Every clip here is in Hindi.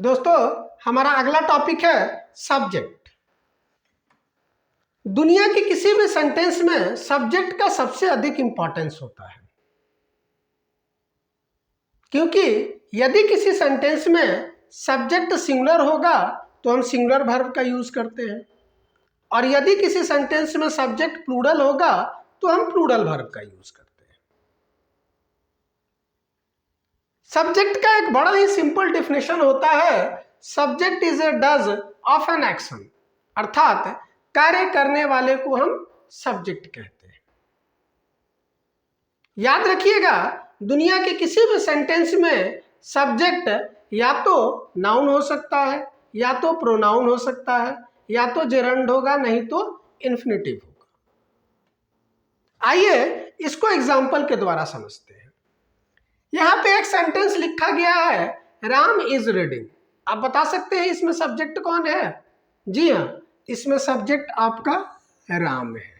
दोस्तों, हमारा अगला टॉपिक है सब्जेक्ट। दुनिया के किसी भी सेंटेंस में सब्जेक्ट का सबसे अधिक इंपॉर्टेंस होता है, क्योंकि यदि किसी सेंटेंस में सब्जेक्ट सिंगुलर होगा तो हम सिंगुलर वर्ब का यूज करते हैं, और यदि किसी सेंटेंस में सब्जेक्ट प्लूरल होगा तो हम प्लूरल वर्ब का यूज करते हैं। सब्जेक्ट का एक बड़ा ही सिंपल डेफिनेशन होता है, subject is a does of an action, अर्थात कार्य करने वाले को हम सब्जेक्ट कहते हैं। याद रखिएगा, दुनिया के किसी भी सेंटेंस में सब्जेक्ट या तो नाउन हो सकता है, या तो प्रोनाउन हो सकता है, या तो जेरंड होगा, नहीं तो इन्फिनेटिव होगा। आइए इसको एग्जाम्पल के द्वारा समझते हैं। यहां पे एक सेंटेंस लिखा गया है, राम इज रीडिंग। आप बता सकते हैं इसमें सब्जेक्ट कौन है? जी हाँ, इसमें सब्जेक्ट आपका राम है।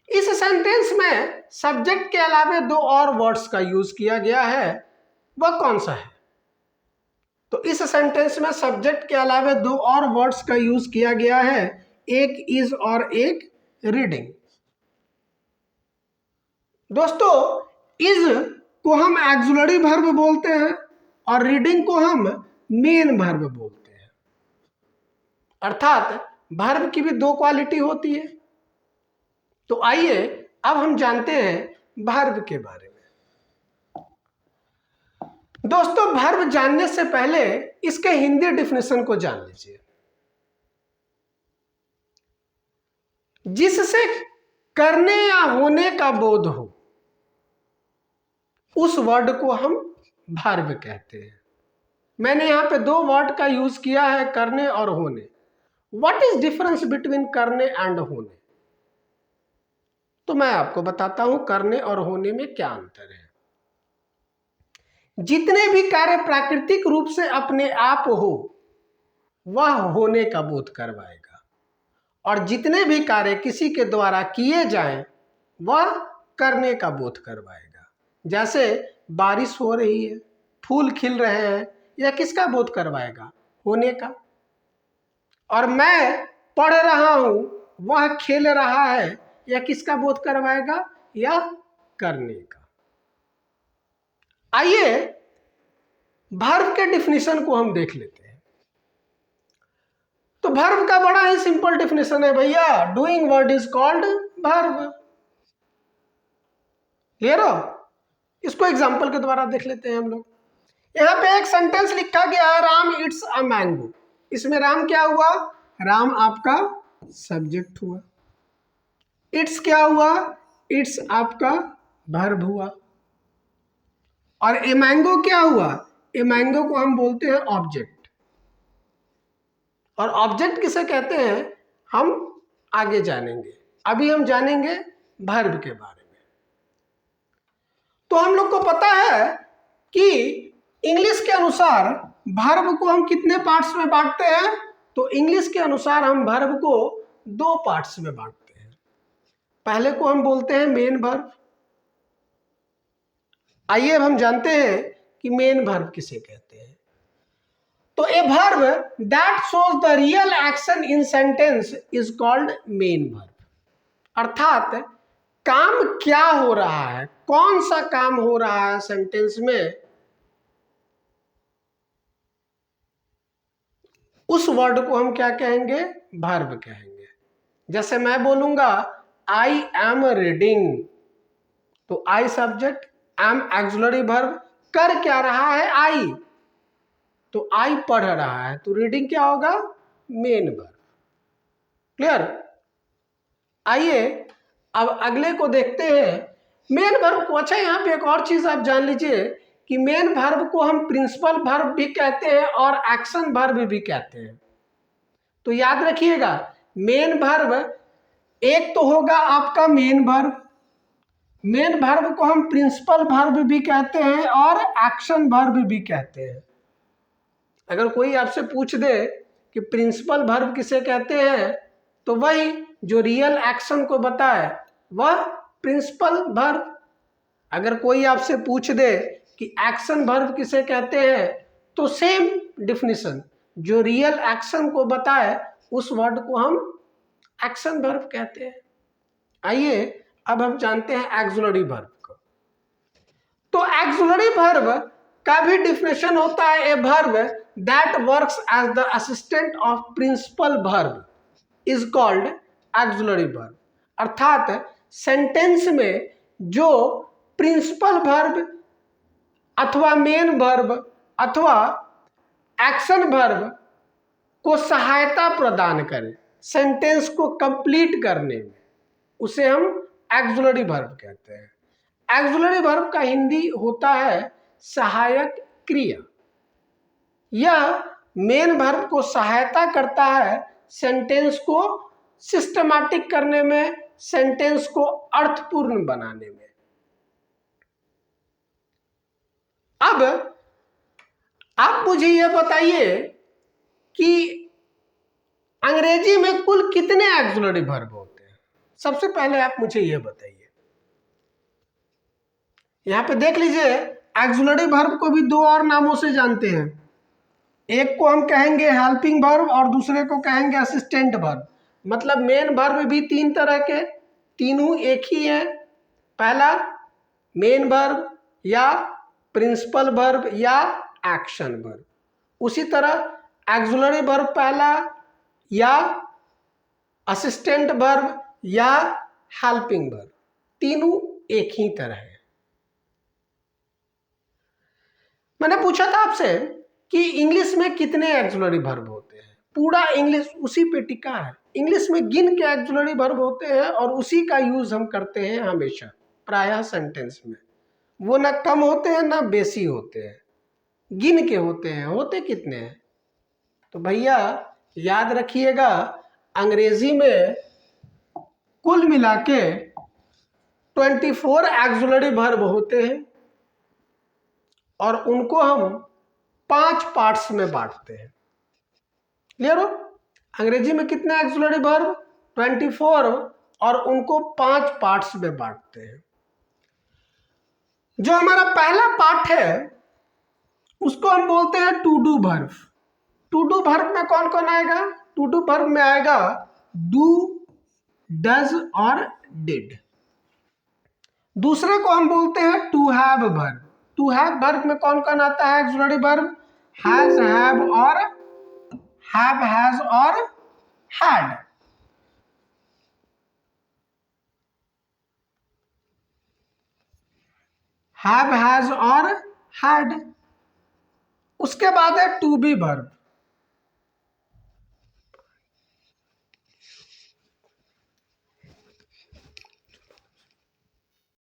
इस सेंटेंस में सब्जेक्ट के अलावा दो और वर्ड्स का यूज किया गया है, वह कौन सा है? तो इस सेंटेंस में सब्जेक्ट के अलावा दो और वर्ड्स का यूज किया गया है, एक इज और एक रीडिंग। दोस्तों, इज को हम ऑक्सिलरी वर्ब बोलते हैं और रीडिंग को हम मेन वर्ब बोलते हैं, अर्थात वर्ब की भी दो क्वालिटी होती है। तो आइए अब हम जानते हैं वर्ब के बारे में। दोस्तों, वर्ब जानने से पहले इसके हिंदी डेफिनेशन को जान लीजिए। जिससे करने या होने का बोध हो, उस वर्ड को हम वर्ब कहते हैं। मैंने यहां पे दो वर्ड का यूज किया है, करने और होने। व्हाट इज डिफरेंस बिटवीन करने एंड होने? तो मैं आपको बताता हूं करने और होने में क्या अंतर है। जितने भी कार्य प्राकृतिक रूप से अपने आप हो, वह होने का बोध करवाएगा, और जितने भी कार्य किसी के द्वारा किए जाएं, वह करने का बोध करवाएगा। जैसे बारिश हो रही है, फूल खिल रहे हैं, यह किसका बोध करवाएगा? होने का। और मैं पढ़ रहा हूं, वह खेल रहा है, यह किसका बोध करवाएगा? यह करने का। आइए वर्ब के डेफिनेशन को हम देख लेते हैं। तो वर्ब का बड़ा ही सिंपल डेफिनेशन है भैया, doing word is called verb. Clear हो? इसको एग्जांपल के द्वारा देख लेते हैं हम लोग। यहां पे एक सेंटेंस लिखा गया है, राम इट्स अ मैंगो। इसमें राम क्या हुआ? राम आपका सब्जेक्ट हुआ। इट्स क्या हुआ? इट्स आपका वर्ब हुआ। और ए मैंगो क्या हुआ? ए मैंगो को हम बोलते हैं ऑब्जेक्ट। और ऑब्जेक्ट किसे कहते हैं हम आगे जानेंगे। अभी हम जानेंगे वर्ब के बारे में। तो हम लोग को पता है कि इंग्लिश के अनुसार वर्ब को हम कितने पार्ट्स में बांटते हैं? तो इंग्लिश के अनुसार हम वर्ब को दो पार्ट्स में बांटते हैं। पहले को हम बोलते हैं मेन वर्ब। आइए अब हम जानते हैं कि मेन वर्ब किसे कहते हैं। तो ए verb that shows the real action in sentence is called main verb. अर्थात काम क्या हो रहा है, कौन सा काम हो रहा है सेंटेंस में, उस वर्ड को हम क्या कहेंगे? वर्ब कहेंगे। जैसे मैं बोलूंगा आई एम रीडिंग, तो I subject, am auxiliary verb, कर क्या रहा है? आई, तो आई पढ़ रहा है, तो रीडिंग क्या होगा? Main verb. क्लियर? आइए अब अगले को देखते हैं, मेन वर्ब को। अच्छा, यहां पे एक और चीज आप जान लीजिए कि मेन वर्ब को हम प्रिंसिपल वर्ब भी कहते हैं और एक्शन वर्ब भी कहते हैं। तो याद रखिएगा, मेन वर्ब एक तो होगा आपका मेन वर्ब, मेन वर्ब को हम प्रिंसिपल वर्ब भी कहते हैं और एक्शन वर्ब भी कहते हैं। अगर कोई आपसे पूछ दे कि प्रिंसिपल वर्ब किसे कहते हैं, तो वही जो रियल एक्शन को बताए वह प्रिंसिपल वर्ब। अगर कोई आपसे पूछ दे कि एक्शन वर्ब किसे कहते हैं, तो सेम डिफिनीशन, जो रियल एक्शन को बताए उस वर्ड को हम एक्शन वर्ब कहते हैं। आइए अब हम जानते हैं एक्सुलरी वर्ब को। तो एक्सुलरी वर्ब का भी डिफिनेशन होता है, a verb that works as the assistant of principal verb is called auxiliary verb. अर्थात सेंटेंस में जो प्रिंसिपल वर्ब अथवा मेन वर्ब अथवा एक्शन वर्ब को सहायता प्रदान करे सेंटेंस को कंप्लीट करने में, उसे हम एक्सुलरी वर्ब कहते हैं। एक्सुलरी वर्ब का हिंदी होता है सहायक क्रिया। यह मेन वर्ब को सहायता करता है सेंटेंस को सिस्टमैटिक करने में, सेंटेंस को अर्थपूर्ण बनाने में। अब आप मुझे यह बताइए कि अंग्रेजी में कुल कितने एक्सुलरी वर्ब होते हैं। सबसे पहले आप मुझे यह बताइए। यहां पे देख लीजिए, एक्सुलरी वर्ब को भी दो और नामों से जानते हैं। एक को हम कहेंगे हेल्पिंग वर्ब और दूसरे को कहेंगे असिस्टेंट वर्ब। मतलब मेन वर्ब भी तीन तरह के, तीनों एक ही है। पहला मेन वर्ब या प्रिंसिपल वर्ब या एक्शन वर्ब। उसी तरह एक्सुलरी वर्ब पहला या असिस्टेंट वर्ब या हेल्पिंग वर्ब, तीनों एक ही तरह है। मैंने पूछा था आपसे कि इंग्लिश में कितने एक्सुलरी वर्ब होते हैं। पूरा इंग्लिश उसी पे टिका है। इंग्लिश में गिन के एक्सुलरी वर्ब होते हैं और उसी का यूज हम करते हैं हमेशा, प्रायः सेंटेंस में। वो ना कम होते हैं ना बेसी होते हैं, गिन के होते हैं। होते कितने हैं? तो भैया याद रखिएगा, अंग्रेजी में कुल मिला के 24 एक्सुलरी वर्ब होते हैं और उनको हम 5 पार्ट्स में बांटते हैं। क्लियर हो? अंग्रेजी में कितने एक्सुलरी वर्ब? 24 और उनको 5 पार्ट्स में बांटते हैं। जो हमारा पहला पार्ट है उसको हम बोलते हैं to do verb. To do verb में कौन कौन आएगा? टू डू वर्ब में आएगा डू, डज और डिड। दूसरे को हम बोलते हैं to have verb. To have verb में कौन कौन आता है एक्सुलरी वर्ब? हैज, हैव और हैव, हैज और हैड। हैव, हैज और हैड। उसके बाद है टू बी वर्ब।